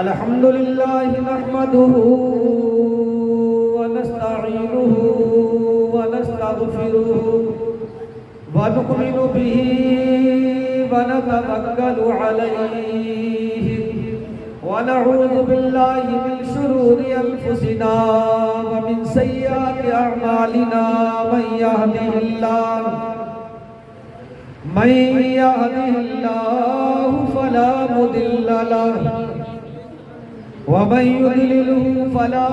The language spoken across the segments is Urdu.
الحمد لله نحمده ونستعينه ونستغفره ونؤمن به ونتوكل عليه ونعوذ بالله من شرور أنفسنا ومن سيئات أعمالنا من يهده الله فلا مضل له ومن يضلله فلا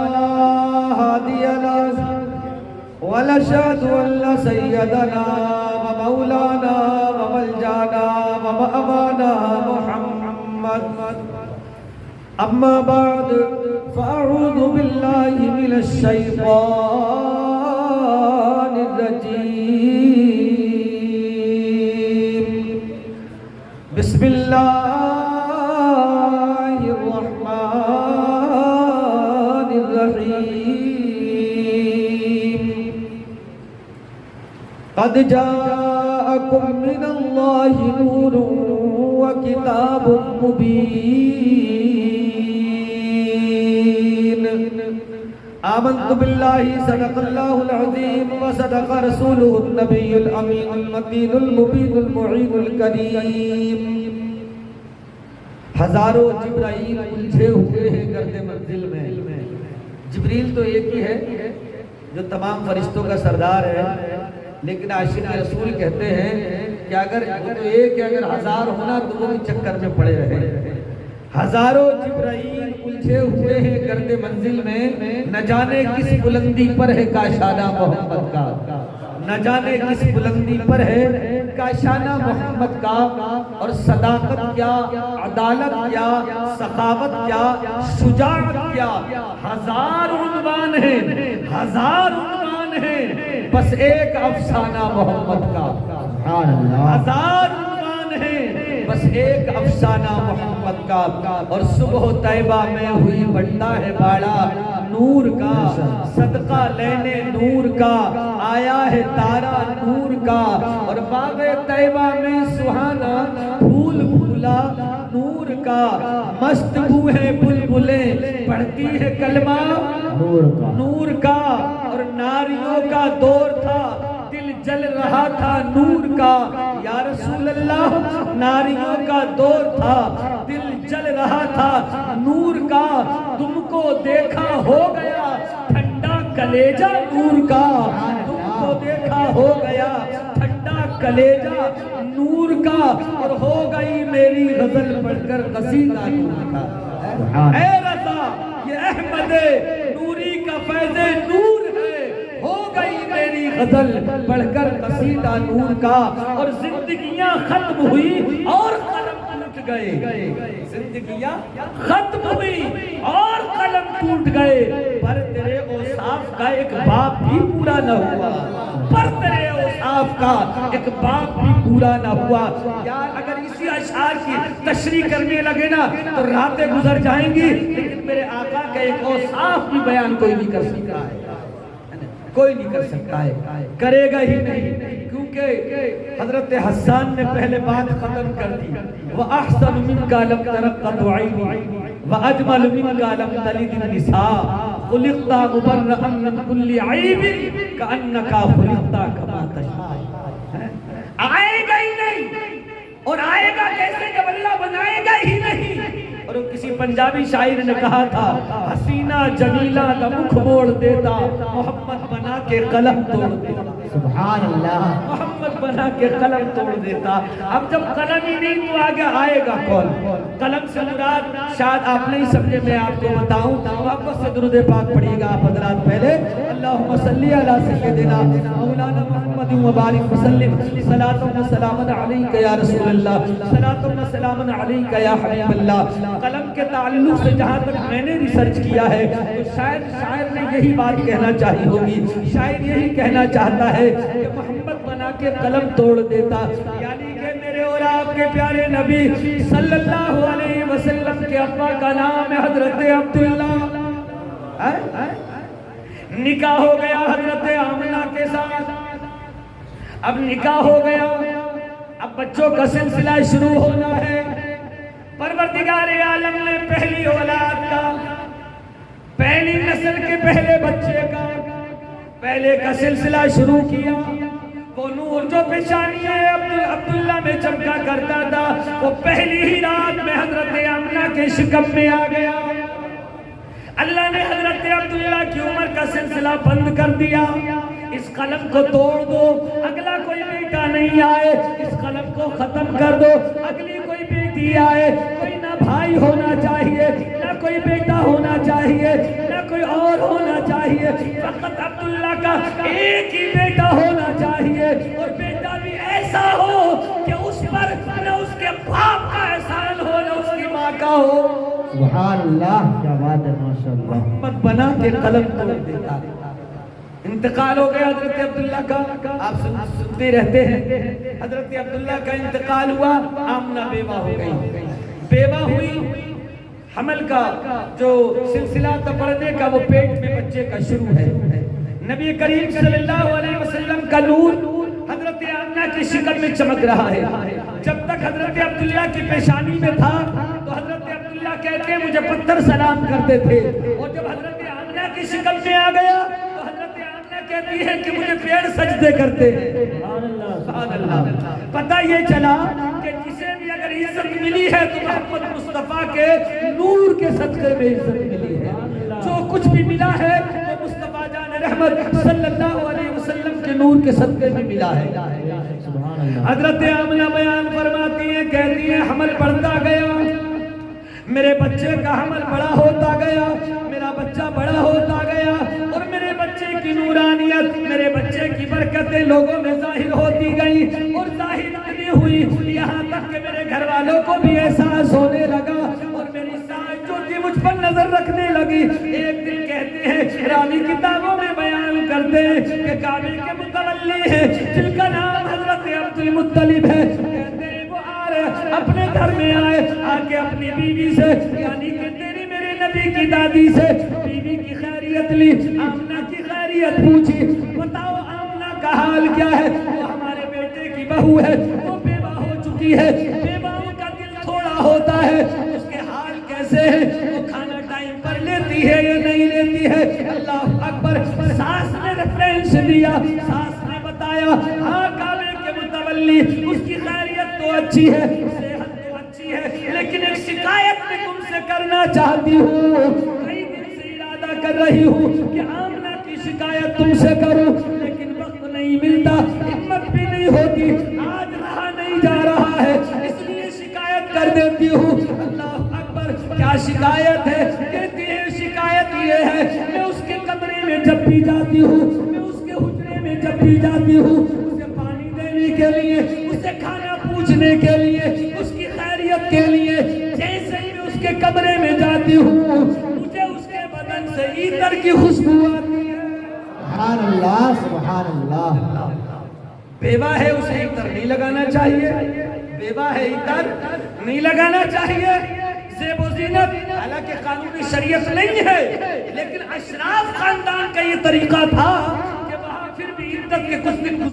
هادي له ونشهد أن سيدنا ومولانا وملجانا ومأوانا محمد. أما بعد فأعوذ بالله من الشيطان الرجيم. بسم الله الرحمن الرحيم. قد جاءكم من الله نور وكتاب مبين. آمنت بالله صدق الله العظيم وصدق رسوله النبي الأمين المتين المبين المعين الكريم. ہزاروں جبرائیل الجھے ہوئے ہیں گرد منزل میں. جبریل تو ایک ہی ہے جو تمام فرشتوں کا سردار ہے، لیکن عاشق رسول کہتے ہیں کہ اگر وہ تو ایک ہے، اگر ہزار ہونا تو وہ بھی چکر میں پڑے رہے. ہزاروں جبرائیل الجھے ہوئے ہیں گرد منزل میں، نہ جانے کس بلندی پر ہے کاشانہ محمد کا، نہ جانے کس بلندی پر ہے کاشانہ محمد کا. اور صداقت کیا، عدالت کیا، سخاوت کیا، شجاعت کیا. ہزار عنوان ہیں، ہزار عنوان ہیں، بس ایک افسانہ محمد کا. ہزار عنوان ہیں، بس ایک افسانہ محمد کا. اور صبح طیبہ میں ہوئی بڑھتا ہے باڑا نور کا، صدقہ لینے نور کا آیا ہے تارا نور کا. اور باغ طیبہ میں سہانا پھول پھولا نور کا. مست بو ہے بلبلیں پڑھتی ہے کلمہ نور کا. اور ناریوں کا دور تھا دل جل رہا تھا نور کا. یا رسول اللہ ناریوں کا دور تھا دل جل رہا تھا نور کا. تم کو دیکھا ہو گیا ٹھنڈا کلیجہ نور کا. تم کو دیکھا ہو گیا ٹھنڈا کلیجہ نور کا. اور ہو گئی میری غزل پڑھ کر قصیدہ نور کا. اے رضا یہ احمد نوری کا فیض نور ہے. ہو گئی میری غزل پڑھ کر قصیدہ نور کا. اور زندگیاں ختم ہوئی اور قلم ٹوٹ گئے. زندگیاں ختم ہوئی اور قلم ٹوٹ گئے. پر تیرے اوصاف کا ایک باب بھی پورا نہ ہوا. پر تیرے اوصاف کا ایک باب بھی پورا نہ ہوا. یار اگر اسی اشعار کی تشریح کرنے لگے نا تو راتیں گزر جائیں گی، لیکن میرے آقا کا ایک اوصاف بھی بیان کوئی نہیں کر سکتا ہے، کوئی نہیں کر سکتا ہے، کرے گا ہی نہیں. کیونکہ حضرت حسان نے پہلے بات ختم کر دی. وَأَحْسَنُ مِنْكَ لَمْ تَرَقَّ عَيْنِي وَأَجْمَلُ مِنْكَ لَمْ تَلِدِ النِّسَاءُ خُلِقْتَ مُبَرَّأً مِنْ كُلِّ عَيْبٍ كَأَنَّكَ خُلِقْتَ كَمَا تَشَاءُ. آئے گا ہی نہیں، اور آئے گا کیسے جب اللہ بنائے گا ہی نہیں. اور کسی پنجابی شاعر نے کہا تھا حسینہ جمیلہ کا مکھ موڑ دیتا محمد بنا کے قلم توڑ دیتا. سبحان اللہ. محمد بنا کے قلم توڑ دیتا. اب جب قلم ہی نہیں تو آگے آئے گا کون؟ قلم سے مراد شاید آپ نہیں سمجھے، میں آپ کو بتاؤں. واپس سے درود پاک پڑھیے گا آپ حضرات. پہلے اللہم صلی علی سیدنا مولانا محمد وبارک وسلم صلاۃ و سلام علیک یا رسول اللہ، صلاۃ و سلام علیک یا حبیب اللہ. قلم کے تعلق سے جہاں تک میں نے ریسرچ کیا ہے تو شاعر نے یہی بات کہنا چاہی ہوگی. شاعر یہی کہنا چاہتا ہے کہ محمد بنا کے قلم توڑ دیتا، یعنی کہ میرے اور آپ کے پیارے نبی صلی اللہ علیہ وسلم کے ابا کا نام ہے حضرت عبداللہ. نکاح ہو گیا حضرت آمنہ کے ساتھ. اب نکاح ہو گیا، اب بچوں کا سلسلہ شروع ہونا ہے. پروردگار عالم نے پہلی اولاد کا، پہلی نسل کے پہلے بچے کا، پہلے کا سلسلہ شروع کیا۔ وہ نور جو پیشانی عبداللہ میں چمکا کرتا تھا، وہ پہلی ہی رات میں حضرت آمنہ کے شکم میں آ گیا۔ اللہ نے حضرت عبداللہ کی عمر کا سلسلہ بند کر دیا۔ اس قلم کو توڑ دو، اگلا کوئی بیٹا نہیں آئے، اس قلم کو ختم کر دو، اگلی کوئی بیٹی آئے، کوئی نہ بھائی ہونا چاہیے، نہ کوئی بیٹا ہونا چاہیے، نہ کوئی اور ہونا چاہیے، فقط عبداللہ کا ایک ہی بیٹا ہونا چاہیے، اور بیٹا بھی ایسا ہو کہ اس پر نہ اس کے باپ کا احسان ہو نہ اس کی ماں کا ہو۔ سبحان اللہ، کیا بات ہے، ماشاءاللہ۔ محمد بنا کے قلم توڑ دیتا۔ انتقال ہو گیا حضرت عبداللہ کا، آپ سنتے رہتے ہیں، حضرت عبداللہ کا انتقال ہوا، آمنہ بیوہ ہو گئی، بیوہ ہوئی، حمل کا جو سلسلہ تھا بڑھنے کا، وہ پیٹ میں بچے کا شروع ہے۔ نبی کریم صلی اللہ علیہ وسلم کا نور حضرت آمنہ کی شکل میں چمک رہا ہے۔ جب تک حضرت عبداللہ کی پیشانی میں تھا تو حضرت عبداللہ کہتے ہیں مجھے پتھر سلام کرتے تھے، اور جب حضرت آمنہ کی شکل میں آ گیا تو حضرت آمنہ کہتی ہے کہ مجھے پیڑ سجدے کرتے ہیں۔ سبحان اللہ۔ پتہ یہ چلا کہ جسے بھی اگر عزت ملی ہے تو محمد مصطفیٰ کے نور کے صدقے میں عزت ملی ہے۔ جو کچھ بھی ملا ہے وہ مصطفیٰ جان رحمت صلی اللہ علیہ وسلم کے نور کے صدقے میں ملا ہے۔ حضرت آمنہ بیان فرماتی ہیں، کہتی ہیں حمل بڑھتا گیا، میرے بچے کا حمل بڑا ہوتا گیا، میرا بچہ بڑا ہوتا گیا، اور میرے بچے کی نورانیت، میرے بچے کی برکتیں لوگوں میں ظاہر ہوتی گئی، اور ظاہر اتنی ہوئی یہاں تک کہ میرے گھر والوں کو بھی احساس ہونے لگا، اور میری ساس جو تھی مجھ پر نظر رکھنے لگی۔ ایک دن کہتے ہیں، راوی کتابوں میں بیان کرتے ہیں کہ کعبے کے متولی ہیں جن کا نام حضرت عبد المطلب ہے، کہتے ہیں وہ آ رہے اپنے گھر میں آئے، آ کے اپنی بیوی سے، یعنی کہ تیری میرے نبی کی دادی سے بیوی کی خیریت لی، آمنہ کی خیریت پوچھی، بتاؤ آمنہ کا حال کیا ہے؟ وہ ہمارے بیٹے کی بہو ہے، وہ بیوہ ہو چکی ہے، بیواؤں کا دل تھوڑا ہوتا ہے، اس کے حال کیسے ہے؟ وہ کھانا ٹائم پر لیتی ہے یا نہیں لیتی ہے؟ اللہ اکبر۔ ساس نے ریفرنس دیا، ساس نے بتایا، ہاں کعبے کے متولی، اس کی خیریت تو اچھی ہے، صحت تو اچھی ہے، لیکن ایک شکایت میں تم سے کرنا چاہتی ہوں، کئی دن سے ارادہ کر رہی ہوں کہ آمنہ کی شکایت تم سے کروں، لیکن وقت نہیں ملتا، ہمت بھی نہیں ہوتی، آج رہا نہیں جا رہا ہے، اس لیے شکایت کر دیتی ہوں۔ اللہ اکبر۔ کیا شکایت ہے؟ کہتی ہے شکایت یہ ہے، میں اس کے کمرے میں جب بھی جاتی ہوں، میں اس کے حجرے میں جب بھی جاتی ہوں، اسے پانی دینے کے لیے، اسے کھانا پوچھنے کے لیے، اس کی خیریت کے لیے، جیسے ہی میں اس کے کمرے میں جاتی ہوں مجھے اس کے بدن سے عطر کی خوشبو آتی ہے۔ سبحان اللہ، سبحان اللہ۔ بیوہ ہے، اسے عطر نہیں لگانا چاہیے، بیوہ ہے عطر نہیں لگانا چاہیے۔ زیب و زینت حالانکہ قانونی شریعت نہیں ہے، لیکن اشراف خاندان کا یہ طریقہ تھا کہ وہاں پھر بھی عزت کے کچھ دن